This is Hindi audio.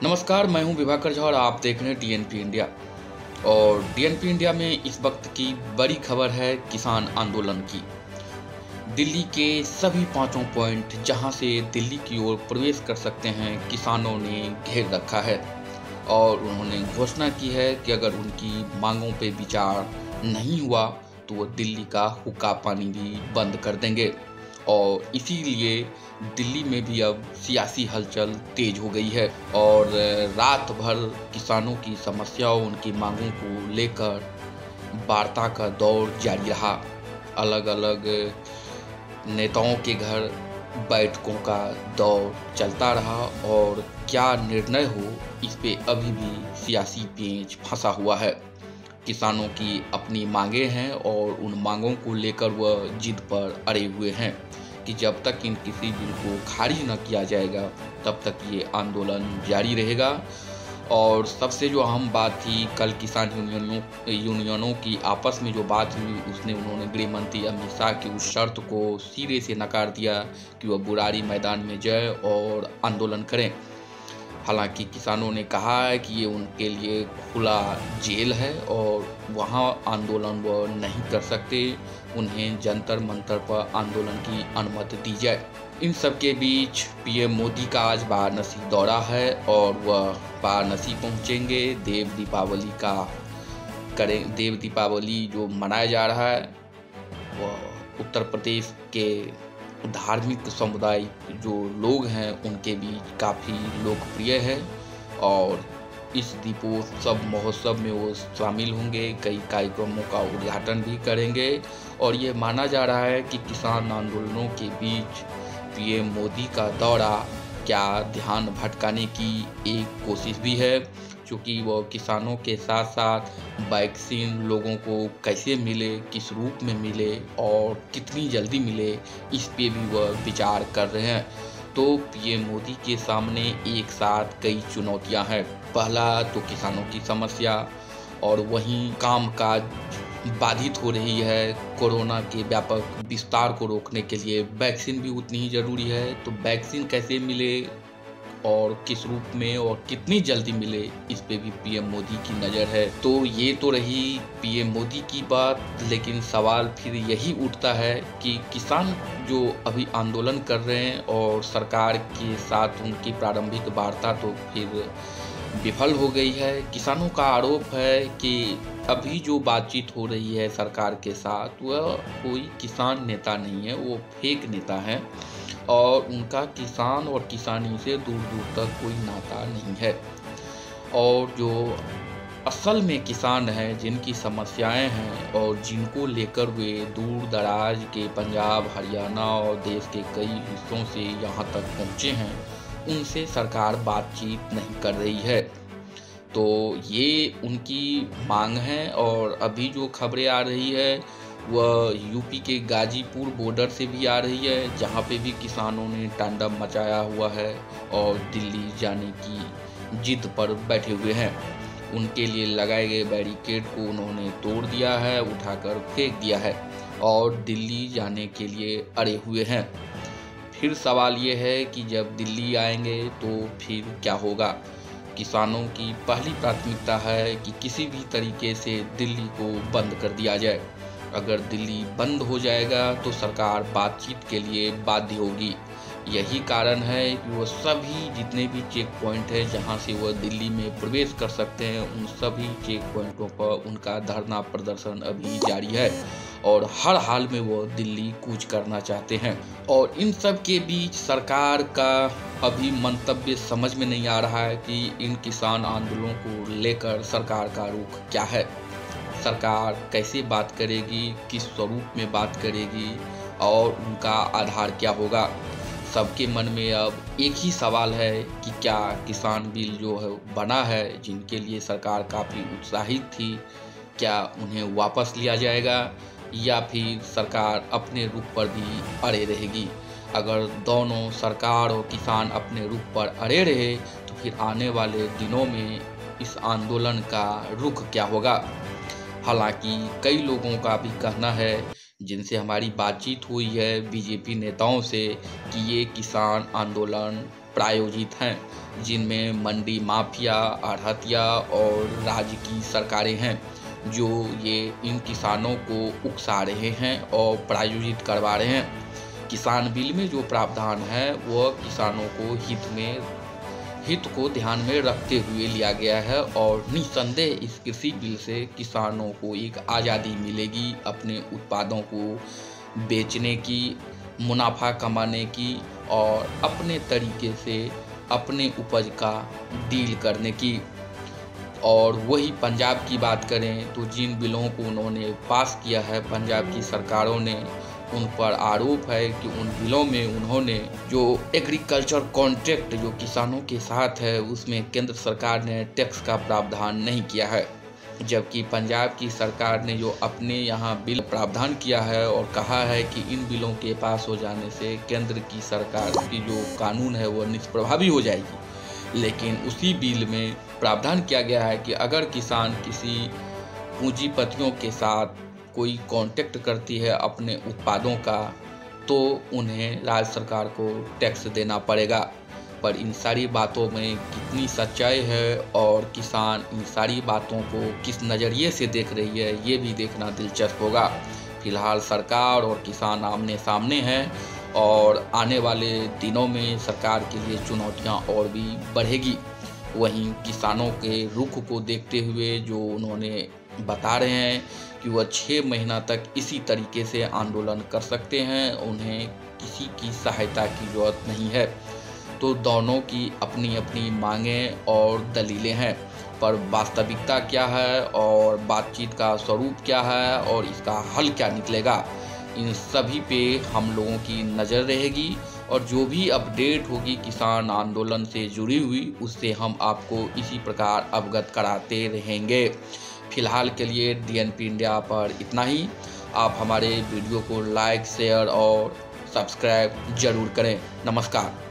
नमस्कार, मैं हूं विभाकर झा और आप देख रहे हैं डीएनपी इंडिया। और डीएनपी इंडिया में इस वक्त की बड़ी खबर है किसान आंदोलन की। दिल्ली के सभी पांचों पॉइंट जहां से दिल्ली की ओर प्रवेश कर सकते हैं, किसानों ने घेर रखा है और उन्होंने घोषणा की है कि अगर उनकी मांगों पे विचार नहीं हुआ तो वो दिल्ली का हुक्का पानी भी बंद कर देंगे। और इसीलिए दिल्ली में भी अब सियासी हलचल तेज हो गई है और रात भर किसानों की समस्याओं, उनकी मांगों को लेकर वार्ता का दौर जारी रहा। अलग अलग नेताओं के घर बैठकों का दौर चलता रहा और क्या निर्णय हो, इस पे अभी भी सियासी पेंच फंसा हुआ है। किसानों की अपनी मांगे हैं और उन मांगों को लेकर वह जिद पर अड़े हुए हैं कि जब तक इन किसी बिल को खारिज न किया जाएगा तब तक ये आंदोलन जारी रहेगा। और सबसे जो अहम बात थी, कल किसान यूनियनों की आपस में जो बात हुई, उसने उन्होंने गृह मंत्री अमित शाह की उस शर्त को सिरे से नकार दिया कि वह बुराड़ी मैदान में जाए और आंदोलन करें। हालांकि किसानों ने कहा है कि ये उनके लिए खुला जेल है और वहाँ आंदोलन वो नहीं कर सकते, उन्हें जंतर मंतर पर आंदोलन की अनुमति दी जाए। इन सब के बीच पीएम मोदी का आज वाराणसी दौरा है और वह वाराणसी पहुँचेंगे। देव दीपावली जो मनाया जा रहा है, वह उत्तर प्रदेश के धार्मिक समुदाय जो लोग हैं उनके बीच काफ़ी लोकप्रिय है और इस दीपोत्सव महोत्सव में वो शामिल होंगे, कई कार्यक्रमों का उद्घाटन भी करेंगे। और ये माना जा रहा है कि किसान आंदोलनों के बीच पीएम मोदी का दौरा क्या ध्यान भटकाने की एक कोशिश भी है, क्योंकि वो किसानों के साथ साथ वैक्सीन लोगों को कैसे मिले, किस रूप में मिले और कितनी जल्दी मिले, इस पे भी वह विचार कर रहे हैं। तो पीएम मोदी के सामने एक साथ कई चुनौतियां हैं। पहला तो किसानों की समस्या, और वहीं कामकाज बाधित हो रही है। कोरोना के व्यापक विस्तार को रोकने के लिए वैक्सीन भी उतनी ही ज़रूरी है। तो वैक्सीन कैसे मिले और किस रूप में और कितनी जल्दी मिले, इस पे भी पीएम मोदी की नज़र है। तो ये तो रही पीएम मोदी की बात, लेकिन सवाल फिर यही उठता है कि किसान जो अभी आंदोलन कर रहे हैं और सरकार के साथ उनकी प्रारंभिक वार्ता तो फिर विफल हो गई है। किसानों का आरोप है कि अभी जो बातचीत हो रही है सरकार के साथ, वह कोई किसान नेता नहीं है, वो फेक नेता है और उनका किसान और किसानी से दूर दूर तक कोई नाता नहीं है। और जो असल में किसान हैं, जिनकी समस्याएं हैं और जिनको लेकर वे दूर दराज के पंजाब, हरियाणा और देश के कई हिस्सों से यहाँ तक पहुँचे हैं, उनसे सरकार बातचीत नहीं कर रही है। तो ये उनकी मांग है। और अभी जो खबरें आ रही है वह यूपी के गाजीपुर बॉर्डर से भी आ रही है, जहाँ पे भी किसानों ने तांडव मचाया हुआ है और दिल्ली जाने की जिद पर बैठे हुए हैं। उनके लिए लगाए गए बैरिकेड को उन्होंने तोड़ दिया है, उठाकर फेंक दिया है और दिल्ली जाने के लिए अड़े हुए हैं। फिर सवाल ये है कि जब दिल्ली आएंगे तो फिर क्या होगा। किसानों की पहली प्राथमिकता है कि किसी भी तरीके से दिल्ली को बंद कर दिया जाए। अगर दिल्ली बंद हो जाएगा तो सरकार बातचीत के लिए बाध्य होगी। यही कारण है कि वो सभी जितने भी चेक पॉइंट है जहां से वह दिल्ली में प्रवेश कर सकते हैं, उन सभी चेक पॉइंटों पर उनका धरना प्रदर्शन अभी जारी है और हर हाल में वो दिल्ली कूच करना चाहते हैं। और इन सब के बीच सरकार का अभी मंतव्य समझ में नहीं आ रहा है कि इन किसान आंदोलनों को लेकर सरकार का रुख क्या है। सरकार कैसे बात करेगी, किस स्वरूप में बात करेगी और उनका आधार क्या होगा। सबके मन में अब एक ही सवाल है कि क्या किसान बिल जो है बना है, जिनके लिए सरकार काफ़ी उत्साहित थी, क्या उन्हें वापस लिया जाएगा या फिर सरकार अपने रुख पर भी अड़े रहेगी। अगर दोनों सरकार और किसान अपने रुख पर अड़े रहे तो फिर आने वाले दिनों में इस आंदोलन का रुख क्या होगा। हालांकि कई लोगों का भी कहना है, जिनसे हमारी बातचीत हुई है बीजेपी नेताओं से, कि ये किसान आंदोलन प्रायोजित हैं, जिनमें मंडी माफिया, आढ़तिया और राज्य की सरकारें हैं, जो ये इन किसानों को उकसा रहे हैं और प्रायोजित करवा रहे हैं। किसान बिल में जो प्रावधान है वह किसानों को हित को ध्यान में रखते हुए लिया गया है और निस्संदेह इस कृषि बिल से किसानों को एक आज़ादी मिलेगी अपने उत्पादों को बेचने की, मुनाफा कमाने की और अपने तरीके से अपने उपज का डील करने की। और वही पंजाब की बात करें तो जिन बिलों को उन्होंने पास किया है पंजाब की सरकारों ने, उन पर आरोप है कि उन बिलों में उन्होंने जो एग्रीकल्चर कॉन्ट्रैक्ट जो किसानों के साथ है उसमें केंद्र सरकार ने टैक्स का प्रावधान नहीं किया है, जबकि पंजाब की सरकार ने जो अपने यहाँ बिल प्रावधान किया है और कहा है कि इन बिलों के पास हो जाने से केंद्र की सरकार की जो कानून है वो निष्प्रभावी हो जाएगी। लेकिन उसी बिल में प्रावधान किया गया है कि अगर किसान किसी पूंजीपतियों के साथ कोई कॉन्ट्रैक्ट करती है अपने उत्पादों का, तो उन्हें राज्य सरकार को टैक्स देना पड़ेगा। पर इन सारी बातों में कितनी सच्चाई है और किसान इन सारी बातों को किस नज़रिए से देख रही है, ये भी देखना दिलचस्प होगा। फिलहाल सरकार और किसान आमने सामने हैं और आने वाले दिनों में सरकार के लिए चुनौतियां और भी बढ़ेगी। वहीं किसानों के रुख को देखते हुए जो उन्होंने बता रहे हैं कि वह 6 महीना तक इसी तरीके से आंदोलन कर सकते हैं, उन्हें किसी की सहायता की ज़रूरत नहीं है। तो दोनों की अपनी अपनी मांगें और दलीलें हैं, पर वास्तविकता क्या है और बातचीत का स्वरूप क्या है और इसका हल क्या निकलेगा, इन सभी पे हम लोगों की नज़र रहेगी। और जो भी अपडेट होगी किसान आंदोलन से जुड़ी हुई, उससे हम आपको इसी प्रकार अवगत कराते रहेंगे। फिलहाल के लिए DNP इंडिया पर इतना ही। आप हमारे वीडियो को लाइक, शेयर और सब्सक्राइब जरूर करें। नमस्कार।